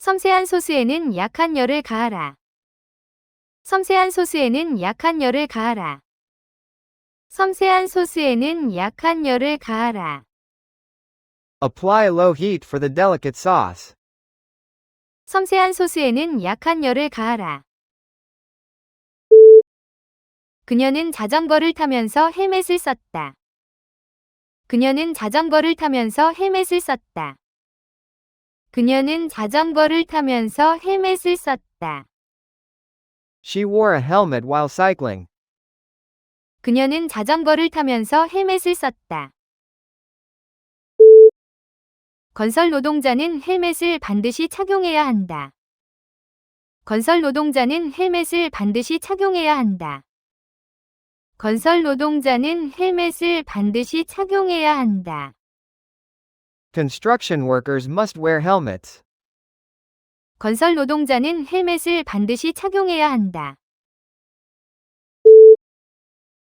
섬세한 소스에는 약한 열을 가하라. 섬세한 소스에는 약한 열을 가하라. 섬세한 소스에는 약한 열을 가하라. Apply low heat for the delicate sauce. 섬세한 소스에는 약한 열을 가하라. 그녀는 자전거를 타면서 헬멧을 썼다. 그녀는 자전거를 타면서 헬멧을 썼다. 그녀는 자전거를 타면서 헬멧을 썼다. She wore a helmet while cycling. 그녀는 자전거를 타면서 헬멧을 썼다. 건설 노동자는 헬멧을 반드시 착용해야 한다. 건설 노동자는 헬멧을 반드시 착용해야 한다. 건설 노동자는 헬멧을 반드시 착용해야 한다. Construction workers must wear helmets. 건설 노동자는 헬멧을 반드시 착용해야 한다.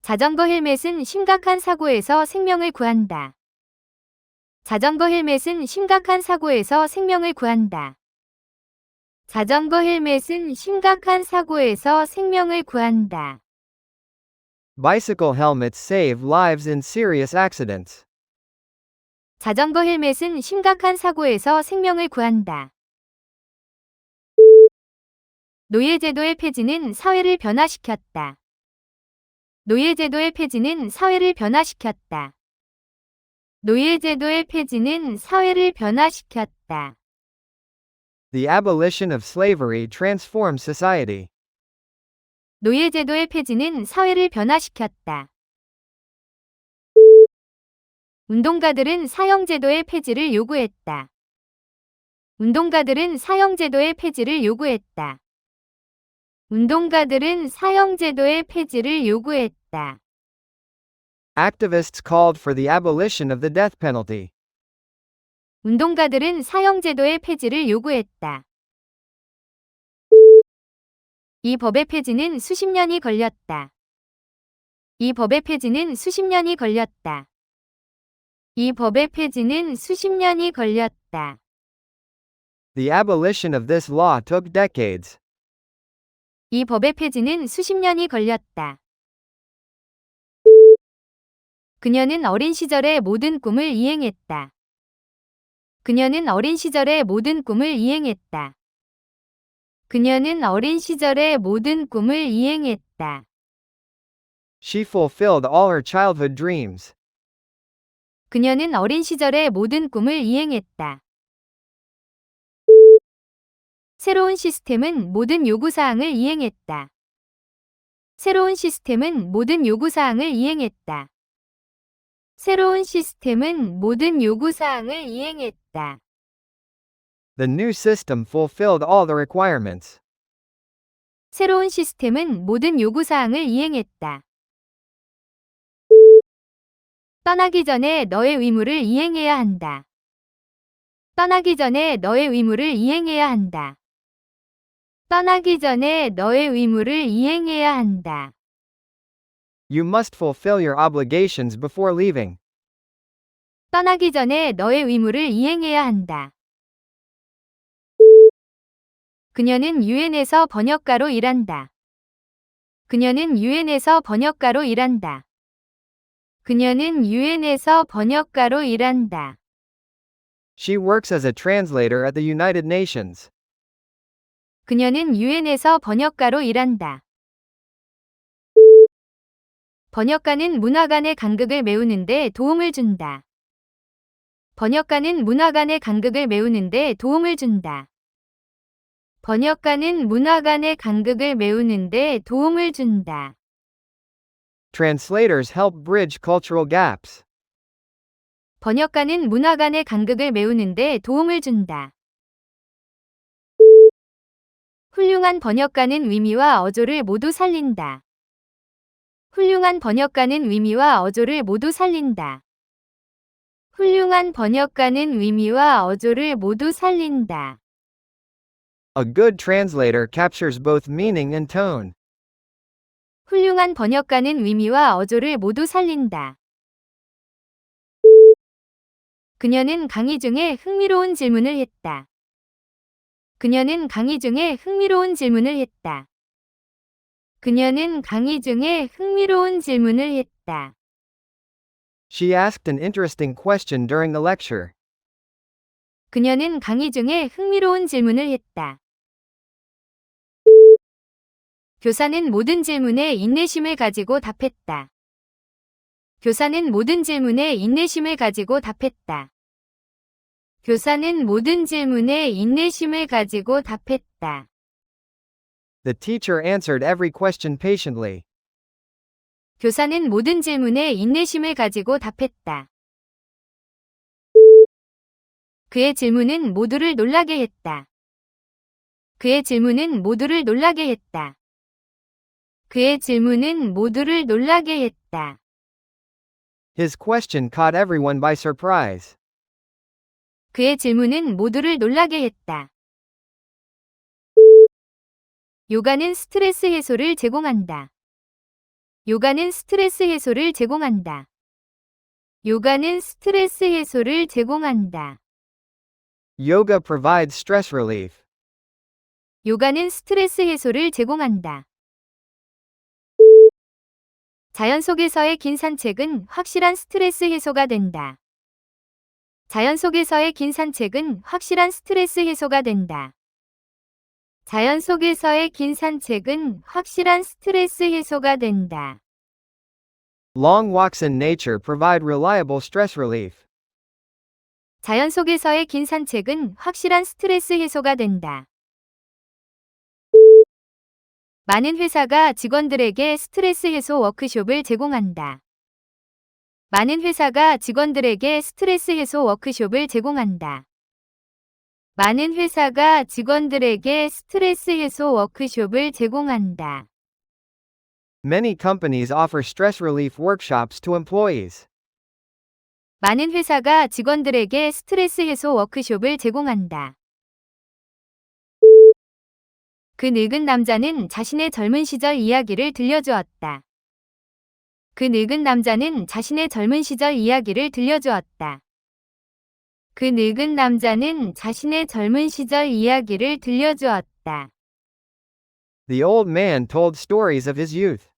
자전거 헬멧은 심각한 사고에서 생명을 구한다. 자전거 헬멧은 심각한 사고에서 생명을 구한다. 자전거 헬멧은 심각한 사고에서 생명을 구한다. Bicycle helmets save lives in serious accidents. 자전거 헬멧은 심각한 사고에서 생명을 구한다. 노예제도의 폐지는 사회를 변화시켰다. 노예제도의 폐지는 사회를 변화시켰다. 노예제도의 폐지는 사회를 변화시켰다. The abolition of slavery transformed society. 노예제도의 폐지는 사회를 변화시켰다. 운동가들은 사형제도의 폐지를 요구했다. 운동가들은 사형제도의 폐지를 요구했다. 운동가들은 사형제도의 폐지를 요구했다. Activists called for the abolition of the death penalty. 운동가들은 사형제도의 폐지를 요구했다. 이 법의 폐지는 수십 년이 걸렸다. 이 법의 폐지는 수십 년이 걸렸다. 이 법의 폐지는 수십 년이 걸렸다. The abolition of this law took decades. 이 법의 폐지는 수십 년이 걸렸다. 그녀는 어린 시절의 모든 꿈을 이행했다. 그녀는 어린 시절의 모든 꿈을 이행했다. 그녀는 어린 시절의 모든 꿈을 이행했다. She fulfilled all her childhood dreams. 그녀는 어린 시절의 모든 꿈을 이행했다. 새로운 시스템은 모든 요구사항을 이행했다. 새로운 시스템은 모든 요구사항을 이행했다. 새로운 시스템은 모든 요구사항을 이행했다. The new system fulfilled all the requirements. 새로운 시스템은 모든 요구사항을 이행했다. 떠나기 전에 너의 의무를 이행해야 한다. 떠나기 전에 너의 의무를 이행해야 한다. 떠나기 전에 너의 의무를 이행해야 한다. You must fulfill your obligations before leaving. 떠나기 전에 너의 의무를 이행해야 한다. 그녀는 유엔에서 번역가로 일한다. 그녀는 유엔에서 번역가로 일한다. 그녀는 유엔에서 번역가로 일한다. She works as a translator at the United Nations. 그녀는 유엔에서 번역가로 일한다. 번역가는 문화 간의 간극을 메우는 데 도움을 준다. 번역가는 문화 간의 간극을 메우는 데 도움을 준다. 번역가는 문화 간의 간극을 메우는 데 도움을 준다. Translators help bridge cultural gaps. 번역가는 문화 간의 간극을 메우는 데 도움을 준다. 훌륭한 번역가는 의미와 어조를 모두 살린다. 훌륭한 번역가는 의미와 어조를 모두 살린다. 훌륭한 번역가는 의미와 어조를 모두 살린다. A good translator captures both meaning and tone. 훌륭한 번역가는 의미와 어조를 모두 살린다. 그녀는 강의 중에 흥미로운 질문을 했다. 그녀는 강의 중에 흥미로운 질문을 했다. 그녀는 강의 중에 흥미로운 질문을 했다. She asked an interesting question during the lecture. 그녀는 강의 중에 흥미로운 질문을 했다. 교사는 모든 질문에 인내심을 가지고 답했다. 교사는 모든 질문에 인내심을 가지고 답했다. 교사는 모든 질문에 인내심을 가지고 답했다. The teacher answered every question patiently. 교사는 모든 질문에 인내심을 가지고 답했다. 그의 질문은 모두를 놀라게 했다. 그의 질문은 모두를 놀라게 했다. 그의 질문은 모두를 놀라게 했다. His question caught everyone by surprise. 그의 질문은 모두를 놀라게 했다. 요가는 스트레스 해소를 제공한다. 요가는 스트레스 해소를 제공한다. 요가는 스트레스 해소를 제공한다. Yoga provides stress relief. 요가는 스트레스 해소를 제공한다. 자연 속에서의 긴 산책은 확실한 스트레스 해소가 된다. 자연 속에서의 긴 산책은 확실한 스트레스 해소가 된다. 자연 속에서의 긴 산책은 확실한 스트레스 해소가 된다. Long walks in nature provide reliable stress relief. 자연 속에서의 긴 산책은 확실한 스트레스 해소가 된다. 많은 회사가 직원들에게 스트레스 해소 워크숍을 제공한다. 많은 회사가 직원들에게 스트레스 해소 워크숍을 제공한다. 많은 회사가 직원들에게 스트레스 해소 워크숍을 제공한다. Many companies offer stress relief workshops to employees. 많은 회사가 직원들에게 스트레스 해소 워크숍을 제공한다. 그 늙은 남자는 자신의 젊은 시절 이야기를 들려주었다. 그 늙은 남자는 자신의 젊은 시절 이야기를 들려주었다. 그 늙은 남자는 자신의 젊은 시절 이야기를 들려주었다. The old man told stories of his youth.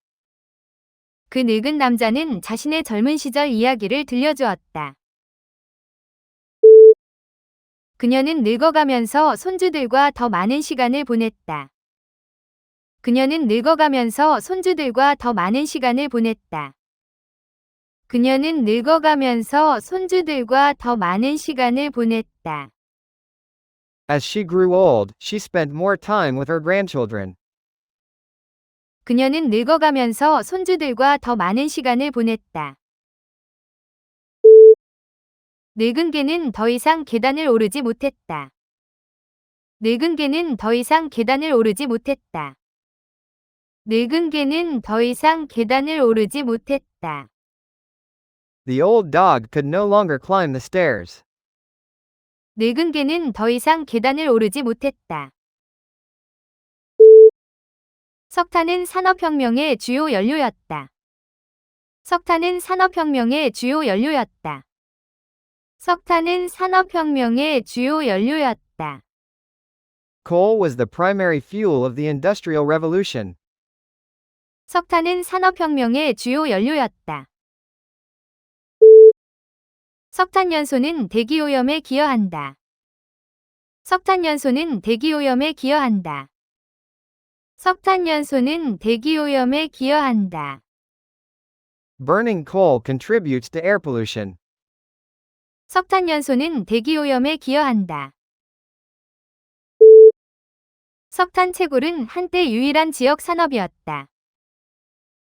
그 늙은 남자는 자신의 젊은 시절 이야기를 들려주었다. 그녀는 늙어가면서 손주들과 더 많은 시간을 보냈다. 그녀는 늙어가면서 손주들과 더 많은 시간을 보냈다. 그녀는 늙어가면서 손주들과 더 많은 시간을 보냈다. As she grew old, she spent more time with her grandchildren. 그녀는 늙어가면서 손주들과 더 많은 시간을 보냈다. 늙은 개는 더 이상 계단을 오르지 못했다. 늙은 개는 더 이상 계단을 오르지 못했다. 늙은 개는 더 이상 계단을 오르지 못했다. The old dog could no longer climb the stairs. 늙은 개는 더 이상 계단을 오르지 못했다. 석탄은 산업혁명의 주요 연료였다. 석탄은 산업혁명의 주요 연료였다. 석탄은 산업혁명의 주요 연료였다. Coal was the primary fuel of the Industrial Revolution. 석탄은 산업혁명의 주요 연료였다. 석탄연소는 대기오염에 기여한다. 석탄연소는 대기오염에 기여한다. 석탄연소는 대기오염에 기여한다. Burning coal contributes to air pollution. 석탄연소는 대기오염에 기여한다. 석탄 채굴은 한때 유일한 지역 산업이었다.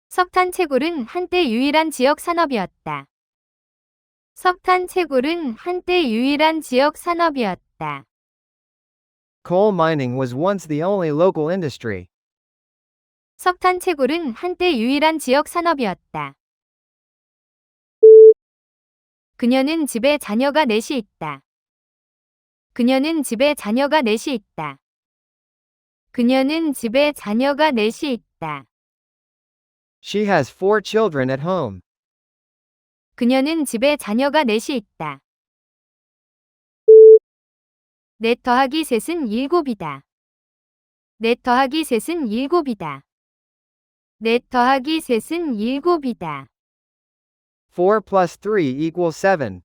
석탄 채굴은 한때 유일한 지역 산업이었다. 석탄 채굴은 한때 유일한 지역 산업이었다. Coal mining was once the only local industry. 석탄 채굴은 한때 유일한 지역 산업이었다. 그녀는 집에 자녀가 넷이 있다. 그녀는 집에 자녀가 넷이 있다. 그녀는 집에 자녀가 넷이 있다. She has 4 children at home. 그녀는 집에 자녀가 넷이 있다. 넷 더하기 셋은 7이다. 넷 더하기 셋은 7이다. 넷 더하기 셋은 7이다. 4 plus 3 equals 7.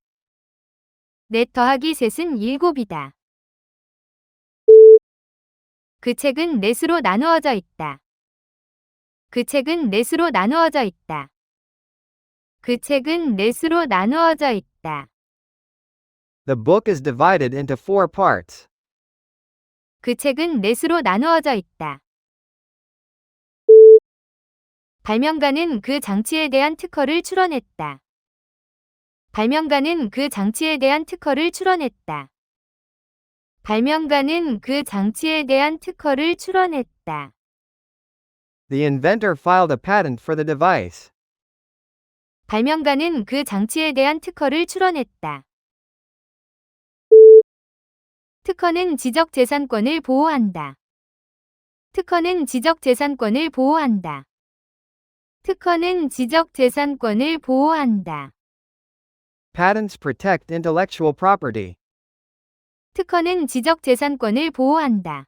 넷 더하기 셋은 7이다. 그 책은 넷으로 나누어져 있다. 그 책은 넷으로 나누어져 있다. 그 책은 넷으로 나누어져 있다. The book is divided into 4 parts. 그 책은 넷으로 나누어져 있다. 발명가는 그 장치에 대한 특허를 출원했다. 발명가는 그 장치에 대한 특허를 출원했다. 발명가는 그 장치에 대한 특허를 출원했다. The inventor filed a patent for the device. 발명가는 그 장치에 대한 특허를 출원했다. 특허는 지적재산권을 보호한다. 특허는 지적재산권을 보호한다. 특허는 지적재산권을 보호한다. Patents protect intellectual property. 특허는 지적재산권을 보호한다.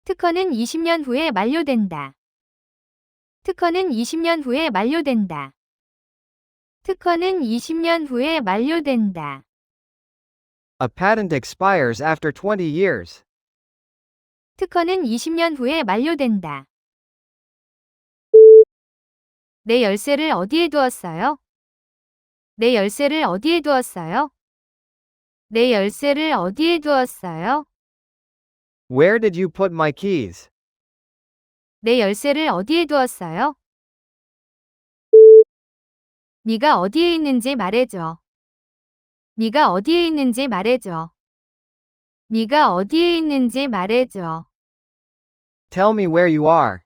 특허는 20년 후에 만료된다. 특허는 20년 후에 만료된다. 특허는 20년 후에 만료된다. A patent expires after 20 years. 특허는 20년 후에 만료된다. 내 열쇠를 어디에 두었어요? 내 열쇠를 어디에 두었어요? 내 열쇠를 어디에 두었어요? Where did you put my keys? 내 열쇠를 어디에 두었어요? 네가 어디에 있는지 말해줘. 네가 어디에 있는지 말해줘. 네가 어디에 있는지 말해줘. Tell me where you are.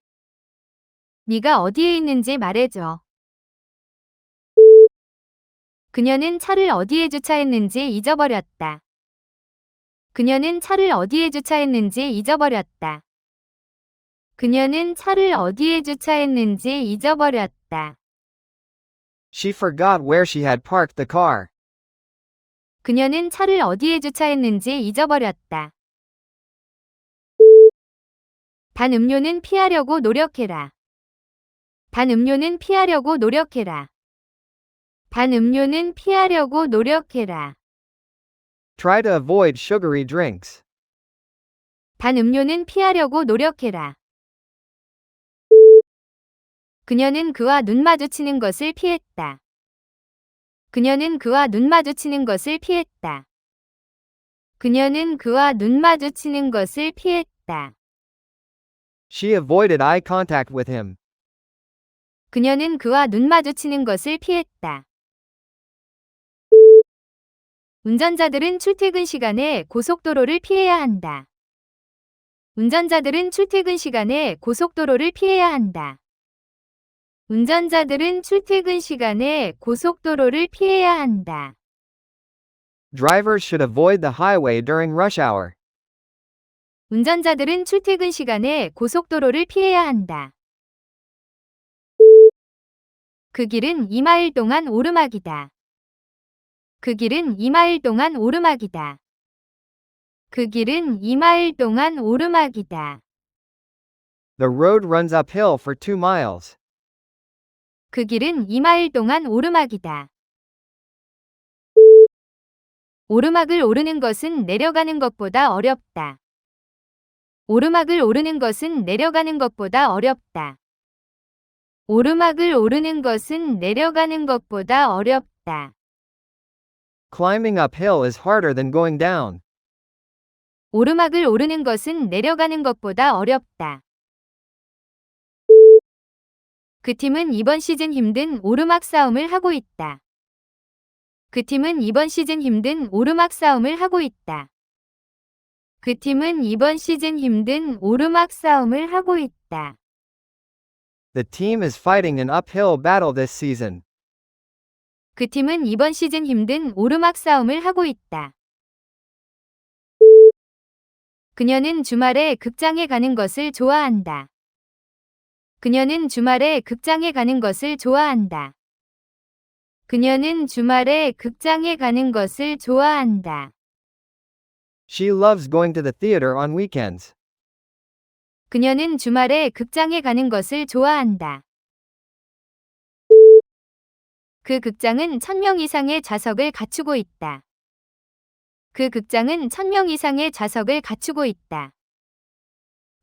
네가 어디에 있는지 말해줘. 그녀는 차를 어디에 주차했는지 잊어버렸다. 그녀는 차를 어디에 주차했는지 잊어버렸다. 그녀는 차를 어디에 주차했는지 잊어버렸다. She forgot where she had parked the car. 그녀는 차를 어디에 주차했는지 잊어버렸다. 단 음료는 피하려고 노력해라. 단 음료는 피하려고 노력해라. 단 음료는 피하려고 노력해라. Try to avoid sugary drinks. 단 음료는 피하려고 노력해라. 그녀는 그와 눈 마주치는 것을 피했다. 그녀는 그와 눈 마주치는 것을 피했다. 그녀는 그와 눈 마주치는 것을 피했다. She avoided eye contact with him. 그녀는 그와 눈 마주치는 것을 피했다. 운전자들은 출퇴근 시간에 고속도로를 피해야 한다. 운전자들은 출퇴근 시간에 고속도로를 피해야 한다. 운전자들은 출퇴근 시간에 고속도로를 피해야 한다. Drivers should avoid the highway during rush hour. 운전자들은 출퇴근 시간에 고속도로를 피해야 한다. 그 길은 2마일 동안 오르막이다. 그 길은 2마일 동안 오르막이다. 그 길은 2마일 동안 오르막이다. The road runs uphill for 2 miles. 그 길은 2마일 동안 오르막이다. 오르막을 오르는 것은 내려가는 것보다 어렵다. 오르막을 오르는 것은 내려가는 것보다 어렵다. 오르막을 오르는 것은 내려가는 것보다 어렵다. Climbing uphill is harder than going down. 오르막을 오르는 것은 내려가는 것보다 어렵다. 그 팀은 이번 시즌 힘든 오르막 싸움을 하고 있다. 그 팀은 이번 시즌 힘든 오르막 싸움을 하고 있다. 그 팀은 이번 시즌 힘든 오르막 싸움을 하고 있다. The team is fighting an uphill battle this season. 그 팀은 이번 시즌 힘든 오르막 싸움을 하고 있다. 그녀는 주말에 극장에 가는 것을 좋아한다. 그녀는 주말에 극장에 가는 것을 좋아한다. 그녀는 주말에 극장에 가는 것을 좋아한다. She loves going to the theater on weekends. 그녀는 주말에 극장에 가는 것을 좋아한다. 그 극장은 1000명 이상의 좌석을 갖추고 있다. 그 극장은 1000명 이상의 좌석을 갖추고 있다.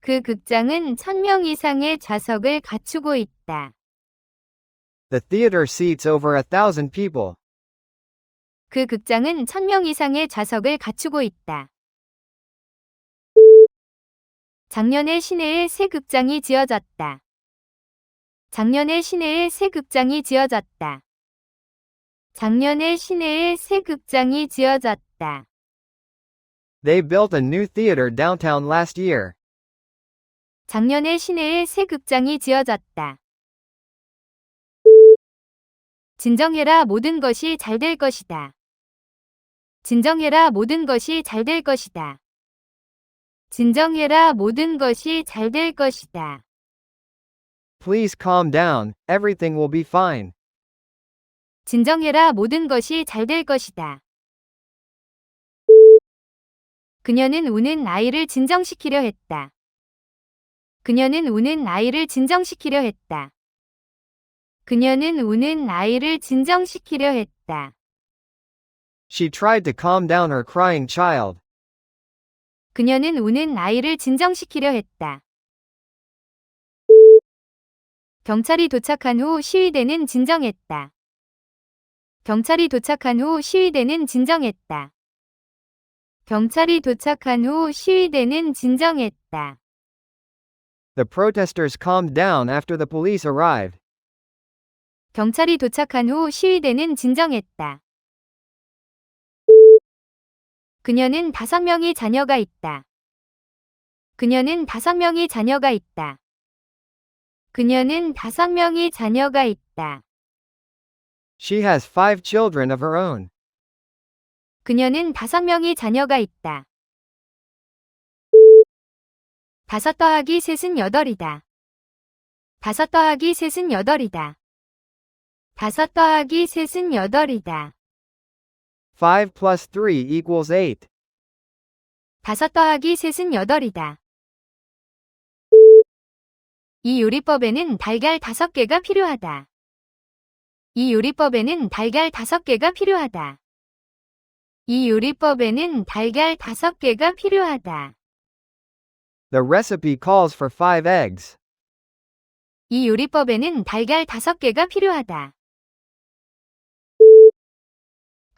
그 극장은 1000명 이상의 좌석을 갖추고 있다. The theater seats over 1,000 people. 그 극장은 1000명 이상의 좌석을 갖추고 있다. 작년에 시내에 새 극장이 지어졌다. 작년에 시내에 새 극장이 지어졌다. 작년에 시내에 새 극장이 지어졌다. They built a new theater downtown last year. 작년에 시내에 새 극장이 지어졌다. 진정해라, 모든 것이 잘 될 것이다. 진정해라, 모든 것이 잘 될 것이다. 진정해라, 모든 것이 잘 될 것이다. Please calm down, everything will be fine. 진정해라, 모든 것이 잘 될 것이다. 그녀는 우는 아이를 진정시키려 했다. 그녀는 우는 아이를 진정시키려 했다. 그녀는 우는 아이를 진정시키려 했다. She tried to calm down her crying child. 그녀는 우는 아이를 진정시키려 했다. 경찰이 도착한 후 시위대는 진정했다. 경찰이 도착한 후 시위대는 진정했다. 경찰이 도착한 후 시위대는 진정했다. The protesters calmed down after the police arrived. 경찰이 도착한 후 시위대는 진정했다. 그녀는 5명의 자녀가 있다. 그녀는 5명의 자녀가 있다. 그녀는 5명의 자녀가 있다. She has 5 children of her own. 그녀는 5명의 자녀가 있다. 5 더하기 3은 8이다. 5 더하기 3은 8이다. 5 더하기 3은 8이다. 5 plus 3 equals 8. 5 더하기 3은 8이다. 이 요리법에는 달걀 5개가 필요하다. 이 요리법에는 달걀 5개가 필요하다. 이 요리법에는 달걀 5개가 필요하다. The recipe calls for 5 eggs. 이 요리법에는 달걀 5개가 필요하다.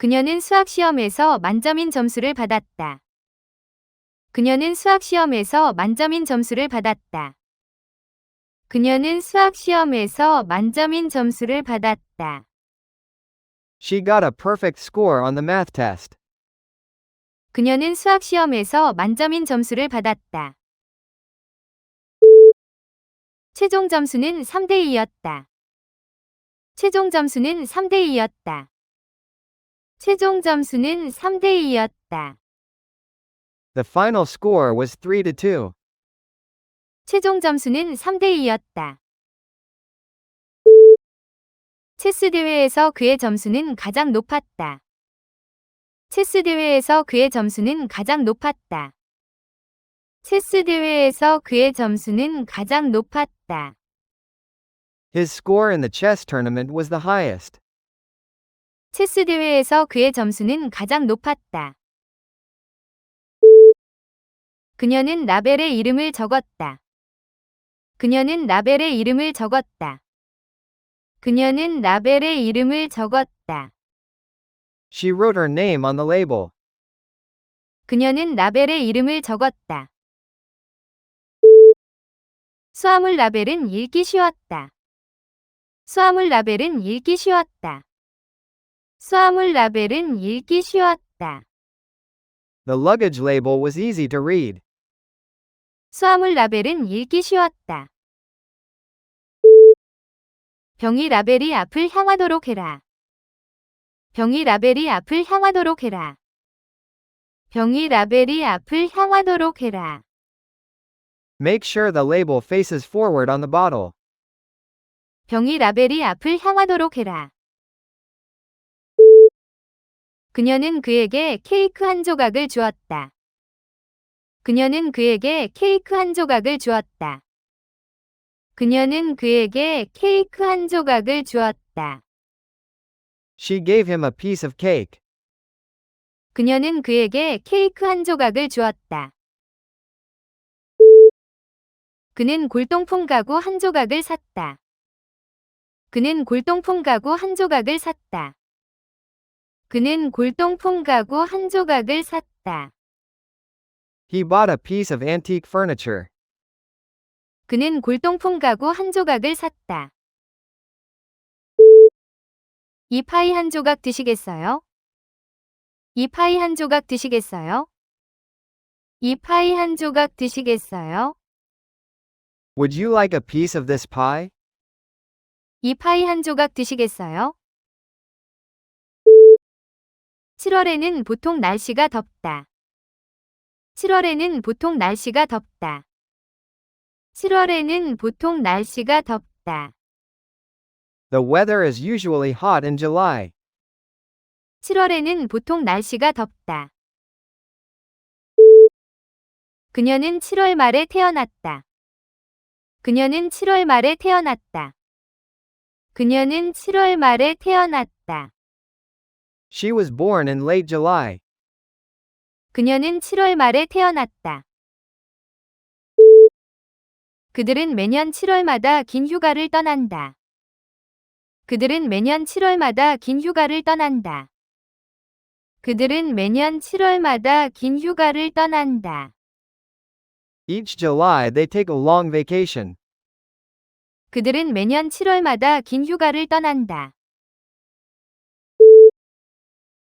그녀는 수학시험에서 만점인 점수를 받았다. 그녀는 수학시험에서 만점인 점수를 받았다. 그녀는 수학시험에서 만점인 점수를 받았다. She got a perfect score on the math test. 그녀는 수학시험에서 만점인 점수를 받았다. 최종 점수는 3대2였다. 최종 점수는 3대2였다. 최종 점수는 3대2였다. The final score was 3-2. 최종 점수는 3대2였다. 체스 대회에서 그의 점수는 가장 높았다. 체스 대회에서 그의 점수는 가장 높았다. 체스 대회에서 그의 점수는 가장 높았다. His score in the chess tournament was the highest. 체스 대회에서 그의 점수는 가장 높았다. 그녀는 라벨의 이름을 적었다. 그녀는 라벨의 이름을 적었다. 그녀는 라벨의 이름을 적었다. She wrote her name on the label. 그녀는 라벨의 이름을 적었다. 수화물 라벨은 읽기 쉬웠다. 수화물 라벨은 읽기 쉬웠다. 수화물 라벨은 읽기 쉬웠다. The luggage label was easy to read. 수화물 라벨은 읽기 쉬웠다. 병이 라벨이 앞을 향하도록 해라. 병이 라벨이 앞을 향하도록 해라. 병이 라벨이 앞을 향하도록 해라. Make sure the label faces forward on the bottle. 병이 라벨이 앞을 향하도록 해라. 그녀는 그에게 케이크 한 조각을 주었다. 그녀는 그에게 케이크 한 조각을 주었다. 그녀는 그에게 케이크 한 조각을 주었다. She gave him a piece of cake. 그녀는 그에게 케이크 한 조각을 주었다. 그는 골동품 가구 한 조각을 샀다. 그는 골동품 가구 한 조각을 샀다. 그는 골동품 가구 한 조각을 샀다. He bought a piece of antique furniture. 그는 골동품 가구 한 조각을 샀다. 이 파이 한 조각 드시겠어요? 이 파이 한 조각 드시겠어요? 이 파이 한 조각 드시겠어요? Would you like a piece of this pie? 이 파이 한 조각 드시겠어요? 7월에는 보통 날씨가 덥다. 7월에는 보통 날씨가 덥다. 7월에는 보통 날씨가 덥다. The weather is usually hot in July. 7월에는 보통 날씨가 덥다. 그녀는 7월 말에 태어났다. 그녀는 7월 말에 태어났다. 그녀는 7월 말에 태어났다. She was born in late July. 그녀는 7월 말에 태어났다. 그들은 매년 7월마다 긴 휴가를 떠난다. 그들은 매년 7월마다 긴 휴가를 떠난다. 그들은 매년 7월마다 긴 휴가를 떠난다. Each July they take a long vacation. 그들은 매년 7월마다 긴 휴가를 떠난다.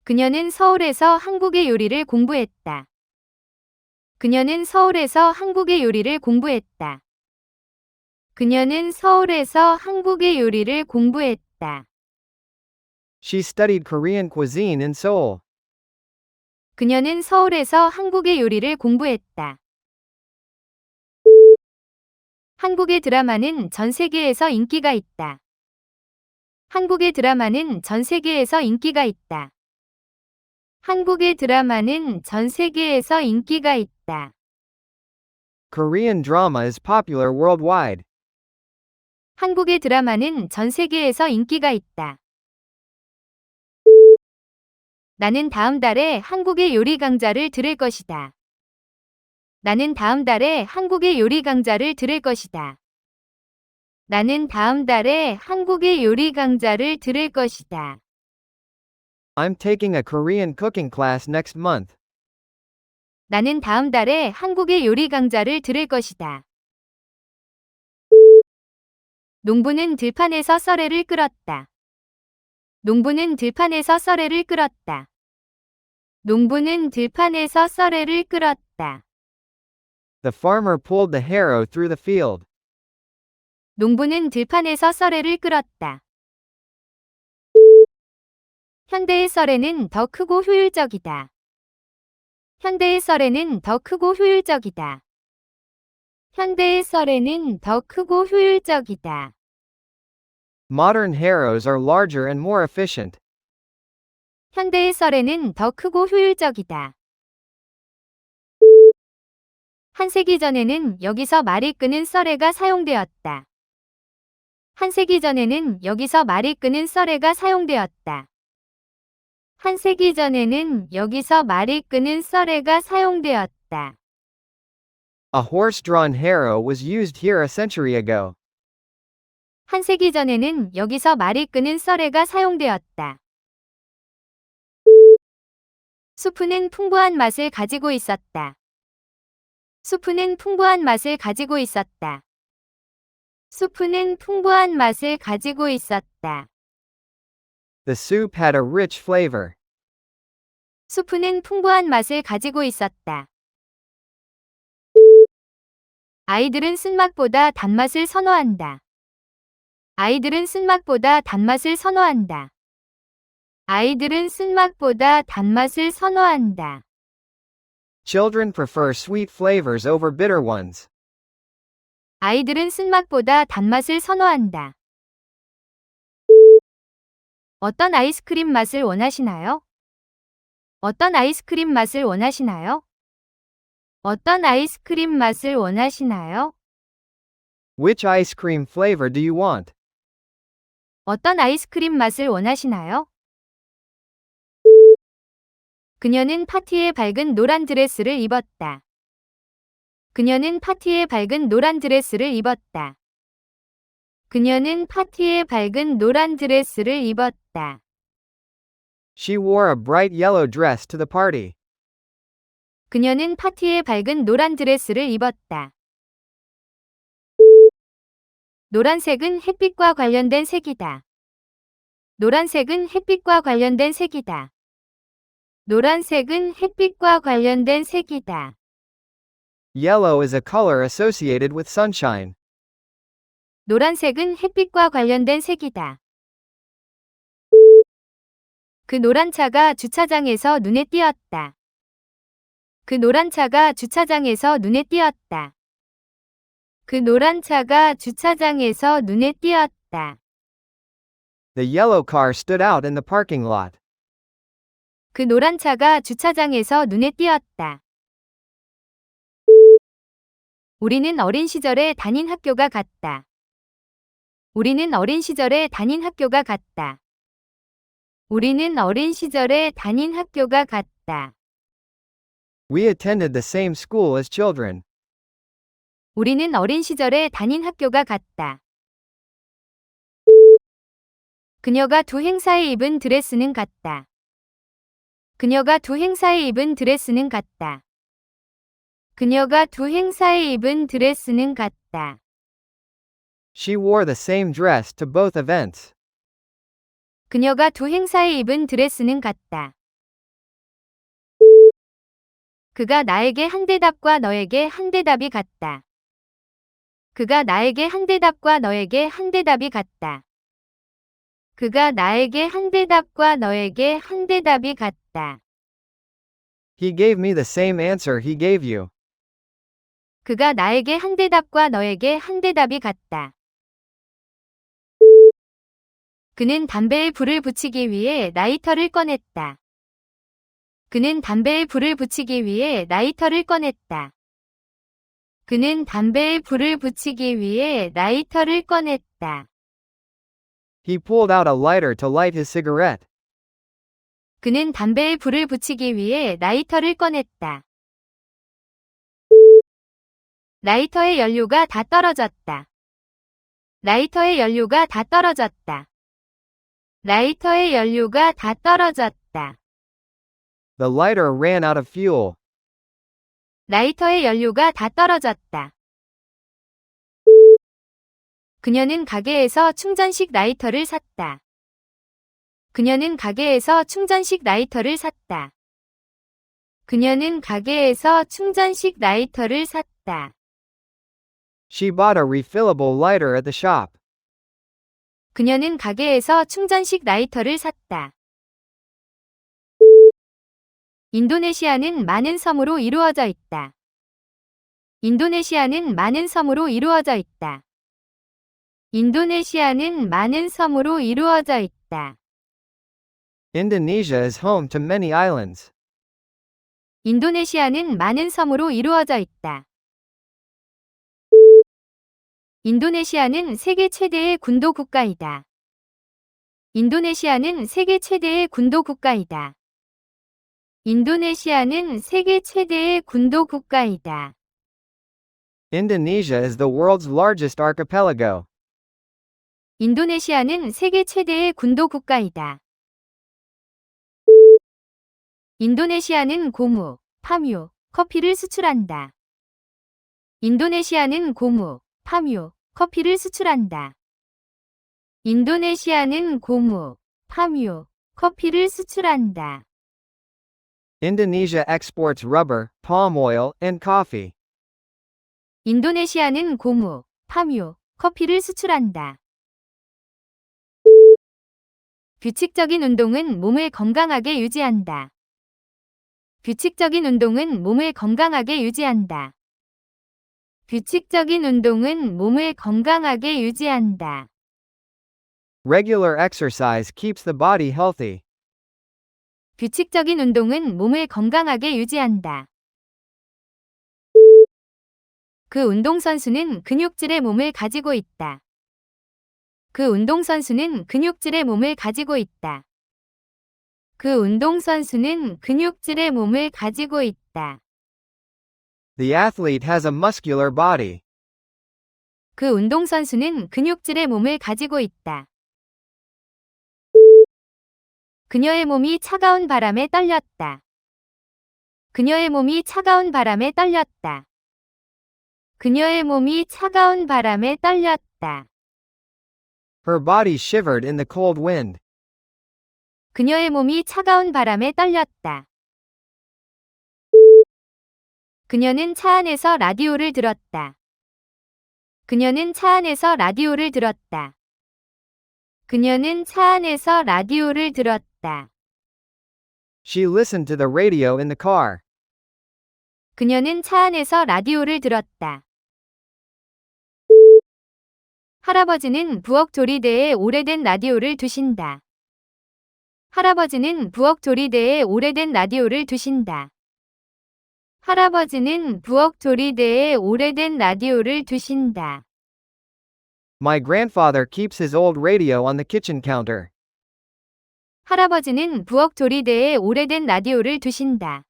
그녀는 서울에서 한국의 요리를 공부했다. 그녀는 서울에서 한국의 요리를 공부했다. 그녀는 서울에서 한국의 요리를 공부했다. She studied Korean cuisine in Seoul. 그녀는 서울에서 한국의 요리를 공부했다. 한국의 드라마는 전 세계에서 인기가 있다. 한국의 드라마는 전 세계에서 인기가 있다. 한국의 드라마는 전 세계에서 인기가 있다. Korean drama is popular worldwide. 한국의 드라마는 전 세계에서 인기가 있다. 나는 다음 달에 한국의 요리 강좌를 들을 것이다. 나는 다음 달에 한국의 요리 강좌를 들을 것이다. 나는 다음 달에 한국의 요리 강좌를 들을 것이다. I'm taking a Korean cooking class next month. 나는 다음 달에 한국의 요리 강좌를 들을 것이다. 농부는 들판에서 썰애를 끌었다. 농부는 들판에서 썰애를 끌었다. 농부는 들판에서 썰애를 끌었다. The farmer pulled the harrow through the field. 농부는 들판에서 썰애를 끌었다. 현대의 썰애는 더 크고 효율적이다. 현대의 썰애는 더 크고 효율적이다. 현대의 썰애는 더 크고 효율적이다. Modern harrows are larger and more efficient. 현대의 썰애는 더 크고 효율적이다. 한 세기 전에는 여기서 말이 끄는 썰애가 사용되었다. 한 세기 전에는 여기서 말이 끄는 썰애가 사용되었다. 한 세기 전에는 여기서 말이 끄는 썰애가 사용되었다. A horse-drawn harrow was used here a century ago. 한 세기 전에는 여기서 말이 끄는 썰애가 사용되었다. 수프는 풍부한 맛을 가지고 있었다. 수프는 풍부한 맛을 가지고 있었다. 수프는 풍부한 맛을 가지고 있었다. The soup had a rich flavor. 수프는 풍부한 맛을 가지고 있었다. 아이들은 쓴맛보다 단맛을 선호한다. 아이들은 쓴맛보다 단맛을 선호한다. 아이들은 쓴맛보다 단맛을 선호한다. Children prefer sweet flavors over bitter ones. 아이들은 쓴맛보다 단맛을 선호한다. 어떤 아이스크림 맛을 원하시나요? 어떤 아이스크림 맛을 원하시나요? 어떤 아이스크림 맛을 원하시나요? Which ice cream flavor do you want? 어떤 아이스크림 맛을 원하시나요? 그녀는 파티에 밝은 노란 드레스를 입었다. 그녀는 파티에 밝은 노란 드레스를 입었다. 그녀는 파티에 밝은 노란 드레스를 입었다. She wore a bright yellow dress to the party. 그녀는 파티에 밝은 노란 드레스를 입었다. 노란색은 햇빛과 관련된 색이다. 노란색은 햇빛과 관련된 색이다. 노란색은 햇빛과 관련된 색이다. Yellow is a color associated with sunshine. 노란색은 햇빛과 관련된 색이다. 그 노란 차가 주차장에서 눈에 띄었다. 그 노란 차가 주차장에서 눈에 띄었다. 그 노란 차가 주차장에서 눈에 띄었다. The yellow car stood out in the parking lot. 그 노란 차가 주차장에서 눈에 띄었다. 우리는 어린 시절에 다닌 학교가 같다. 우리는 어린 시절에 다닌 학교가 같다. 우리는 어린 시절에 다닌 학교가 같다. We attended the same school as children. 우리는 어린 시절에 다닌 학교가 같다. 그녀가 두 행사에 입은 드레스는 같다. 그녀가 두 행사에 입은 드레스는 같다. 그녀가 두 행사에 입은 드레스는 같다. She wore the same dress to both events. 그녀가 두 행사에 입은 드레스는 같다. 그가 나에게 한 대답과 너에게 한 대답이 같다. 그가 나에게 한 대답과 너에게 한 대답이 같다. 그가 나에게 한 대답과 너에게 한 대답이 같다. He gave me the same answer he gave you. 그가 나에게 한 대답과 너에게 한 대답이 같다. 그는 담배에 불을 붙이기 위해 라이터를 꺼냈다. 그는 담배에 불을 붙이기 위해 라이터를 꺼냈다. 그는 담배에 불을 붙이기 위해 라이터를 꺼냈다. He pulled out a lighter to light his cigarette. 그는 담배에 불을 붙이기 위해 라이터를 꺼냈다. 라이터의 연료가 다 떨어졌다. 라이터의 연료가 다 떨어졌다. 라이터의 연료가 다 떨어졌다. The lighter ran out of fuel. 라이터의 연료가 다 떨어졌다. 그녀는 가게에서 충전식 라이터를 샀다. 그녀는 가게에서 충전식 라이터를 샀다. 그녀는 가게에서 충전식 라이터를 샀다. She bought a refillable lighter at the shop. 그녀는 가게에서 충전식 라이터를 샀다. 인도네시아는 많은 섬으로 이루어져 있다. 인도네시아는 많은 섬으로 이루어져 있다. 인도네시아는 많은 섬으로 이루어져 있다. Indonesia is home to many islands. 인도네시아는 많은 섬으로 이루어져 있다. 인도네시아는 세계 최대의 군도 국가이다. 인도네시아는 세계 최대의 군도 국가이다. 인도네시아는 세계 최대의 군도 국가이다. Indonesia is the world's largest archipelago. 인도네시아는 세계 최대의 군도 국가이다. 인도네시아는 고무, 파묘, 커피를 수출한다. 인도네시아는 고무, 파묘, 커피를 수출한다. 인도네시아는 고무, 파묘, 커피를 수출한다. Indonesia exports rubber, palm oil, and coffee. 인도네시아는 고무, 파묘, 커피를 수출한다. 규칙적인 운동은 몸을 건강하게 유지한다. 규칙적인 운동은 몸을 건강하게 유지한다. 규칙적인 운동은 몸을 건강하게 유지한다. Regular exercise keeps the body healthy. 규칙적인 운동은 몸을 건강하게 유지한다. 그 운동선수는 근육질의 몸을 가지고 있다. 그 운동선수는 근육질의 몸을 가지고 있다. 그 운동선수는 근육질의 몸을 가지고 있다. The athlete has a muscular body. 그 운동선수는 근육질의 몸을 가지고 있다. 그녀의 몸이 차가운 바람에 떨렸다. 그녀의 몸이 차가운 바람에 떨렸다. 그녀의 몸이 차가운 바람에 떨렸다. Her body shivered in the cold wind. 그녀의 몸이 차가운 바람에 떨렸다. 그녀는 차 안에서 라디오를 들었다. 그녀는 차 안에서 라디오를 들었다. 그녀는 차 안에서 라디오를 들었다. She listened to the radio in the car. 그녀는 차 안에서 라디오를 들었다. 할아버지는 부엌 조리대에 오래된 라디오를 두신다. 할아버지는 부엌 조리대에 오래된 라디오를 두신다. 할아버지는 부엌 조리대에 오래된 라디오를 두신다. My grandfather keeps his old radio on the kitchen counter. 할아버지는 부엌 조리대에 오래된 라디오를 두신다.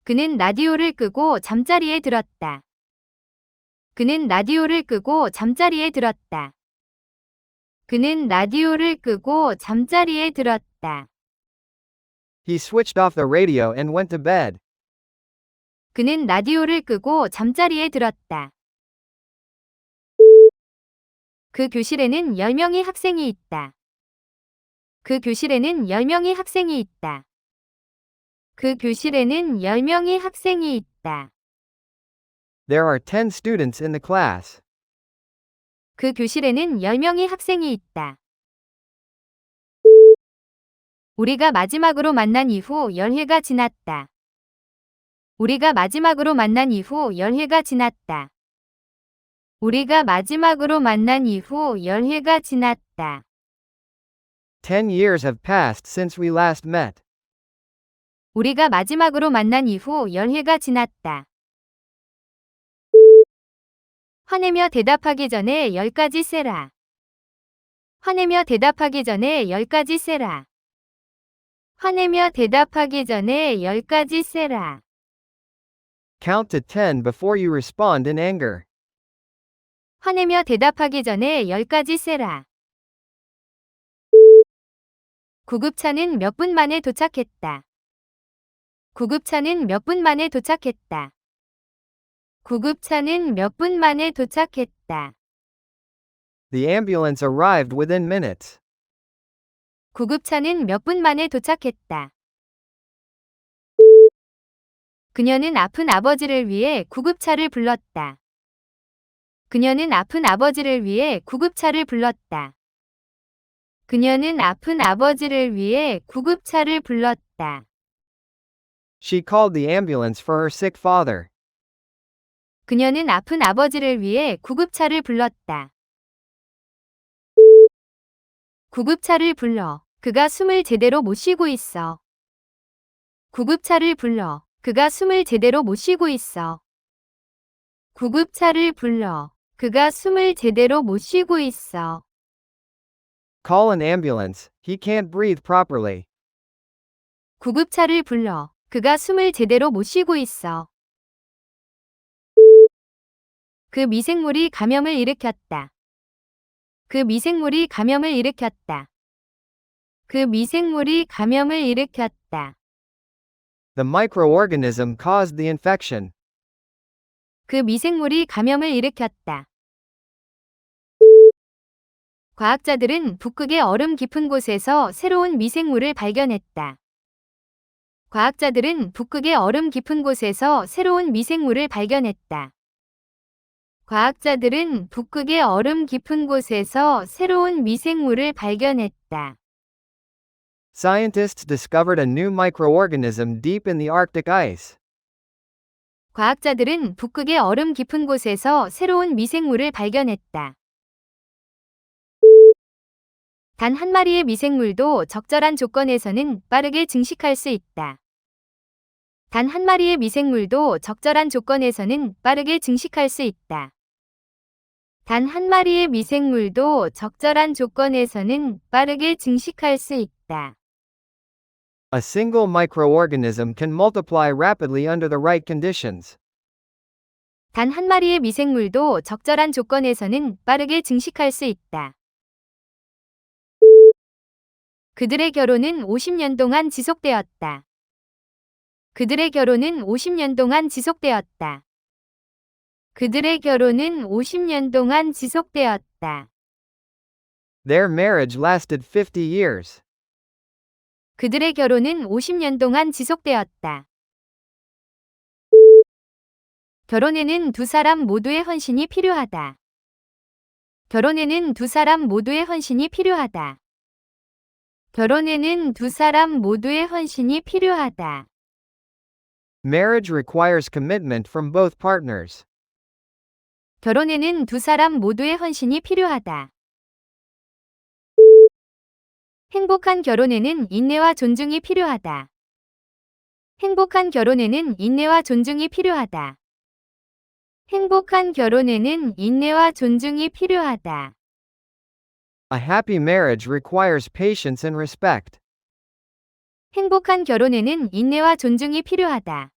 그는 라디오를 끄고 잠자리에 들었다. 그는 라디오를 끄고 잠자리에 들었다. 그는 라디오를 끄고 잠자리에 들었다. He switched off the radio and went to bed. 그는 라디오를 끄고 잠자리에 들었다. 그 교실에는 10명의 학생이 있다. 그 교실에는 10명의 학생이 있다. 그 교실에는 10명의 학생이 있다. There are 10 students in the class. 그 교실에는 10명의 학생이 있다. 우리가 마지막으로 만난 이후 열해가 지났다. 우리가 마지막으로 만난 이후 열해가 지났다. 우리가 마지막으로 만난 이후 열해가 지났다. 10 years have passed since we last met. 우리가 마지막으로 만난 이후 열해가 지났다. 화내며 대답하기 전에 10가지 세라. 화내며 대답하기 전에 10가지 세라. 화내며 대답하기 전에 10가지 세라. Count to 10 before you respond in anger. 화내며 대답하기 전에 10가지 세라. 구급차는 몇 분 만에 도착했다. 구급차는 몇 분 만에 도착했다. 구급차는 몇 분 만에 도착했다. The ambulance arrived within minutes. 구급차는 몇 분 만에 도착했다. 그녀는 아픈 아버지를 위해 구급차를 불렀다. 그녀는 아픈 아버지를 위해 구급차를 불렀다. 그녀는 아픈 아버지를 위해 구급차를 불렀다. She called the ambulance for her sick father. 그녀는 아픈 아버지를 위해 구급차를 불렀다. 구급차를 불러. 그가 숨을 제대로 못 쉬고 있어. 구급차를 불러. 그가 숨을 제대로 못 쉬고 있어. 구급차를 불러. 그가 숨을 제대로 못 쉬고 있어. Call an ambulance. He can't breathe properly. 구급차를 불러. 그가 숨을 제대로 못 쉬고 있어. 그 미생물이 감염을 일으켰다. 그 미생물이 감염을 일으켰다. 그 미생물이 감염을 일으켰다. The microorganism caused the infection. 그 미생물이 감염을 일으켰다. 과학자들은 북극의 얼음 깊은 곳에서 새로운 미생물을 발견했다. 과학자들은 북극의 얼음 깊은 곳에서 새로운 미생물을 발견했다. 과학자들은 북극의 얼음 깊은 곳에서 새로운 미생물을 발견했다. Scientists discovered a new microorganism deep in the Arctic ice. 과학자들은 북극의 얼음 깊은 곳에서 새로운 미생물을 발견했다. 단 한 마리의 미생물도 적절한 조건에서는 빠르게 증식할 수 있다. 단 한 마리의 미생물도 적절한 조건에서는 빠르게 증식할 수 있다. 단 한 마리의 미생물도 적절한 조건에서는 빠르게 증식할 수 있다. A single microorganism can multiply rapidly under the right conditions. 단 한 마리의 미생물도 적절한 조건에서는 빠르게 증식할 수 있다. 그들의 결혼은 50년 동안 지속되었다. 그들의 결혼은 50년 동안 지속되었다. 그들의 결혼은 50년 동안 지속되었다. Their marriage lasted 50 years. 그들의 결혼은 50년 동안 지속되었다. 결혼에는 두 사람 모두의 헌신이 필요하다. 결혼에는 두 사람 모두의 헌신이 필요하다. 결혼에는 두 사람 모두의 헌신이 필요하다. Marriage requires commitment from both partners. 결혼에는 두 사람 모두의 헌신이 필요하다. 행복한 결혼에는 인내와 존중이 필요하다. 행복한 결혼에는 인내와 존중이 필요하다. 행복한 결혼에는 인내와 존중이 필요하다. A happy marriage requires patience and respect. 행복한 결혼에는 인내와 존중이 필요하다.